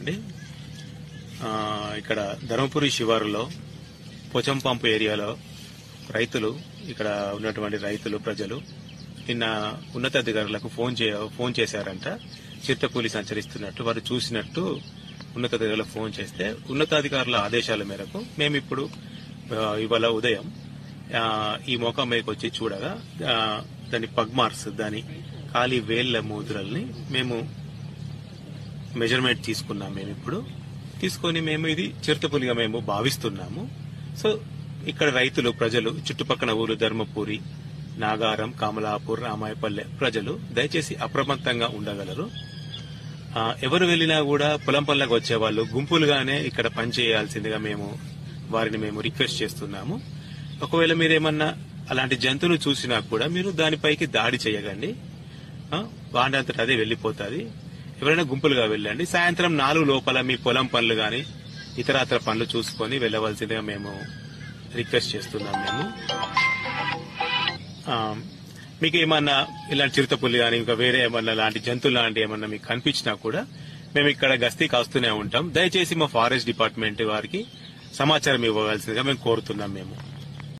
అండి. ఇక్కడ ధర్మపురి శివారులో పోచంపంపు ఏరియాలో రైతులు, ఇక్కడ ఉన్నటువంటి రైతులు ప్రజలు నిన్న ఉన్నతాధికారులకు ఫోన్ చేశారంట. చిరుతపులి సంచరిస్తున్నట్టు వారు చూసినట్టు ఉన్నతాధికారులకు ఫోన్ చేస్తే ఉన్నతాధికారుల ఆదేశాల మేరకు మేము ఇప్పుడు ఇవాళ ఉదయం ఈ మోకా మీదకి వచ్చి చూడగా దాని పగ్ మార్క్స్, దాని ఖాళీ వేళ్ల ముద్రల్ని మేము మెజర్మెంట్ తీసుకున్నాం. మేము ఇప్పుడు తీసుకొని మేము ఇది చిరుతపులిగా మేము భావిస్తున్నాము. సో ఇక్కడ రైతులు, ప్రజలు, చుట్టుపక్కల ఊరు ధర్మపురి, నాగారం, కమలాపూర్, రామాయపల్లె ప్రజలు దయచేసి అప్రమత్తంగా ఉండగలరు. ఎవరు వెళ్లినా కూడా పొలం పనులకు వచ్చే వాళ్ళు గుంపులుగానే ఇక్కడ పనిచేయాల్సిందిగా వారిని మేము రిక్వెస్ట్ చేస్తున్నాము. ఒకవేళ మీరేమన్నా అలాంటి జంతువులు చూసినా కూడా మీరు దానిపైకి దాడి చేయకండి. వాడంతట అదే వెళ్లిపోతుంది. ఎవరైనా గుంపులుగా వెళ్ళండి. సాయంత్రం 4 లోపల మీ పొలం పనులు గాని ఇతరత్ర పనులు చూసుకొని వెళ్లవలసిందిగా మేము రిక్వెస్ట్ చేస్తున్నాం. మీకు ఏమన్నా ఇలాంటి చిరుతపులి గాని ఇంకా వేరే ఏమన్నా లాంటి జంతువులు లాంటి ఏమన్నా మీకు కనిపించినా కూడా మేము ఇక్కడ గస్తీ కాస్తూనే ఉంటాం. దయచేసి మా ఫారెస్ట్ డిపార్ట్మెంట్ వారికి సమాచారం ఇవ్వవలసిందిగా మేము కోరుతున్నాం.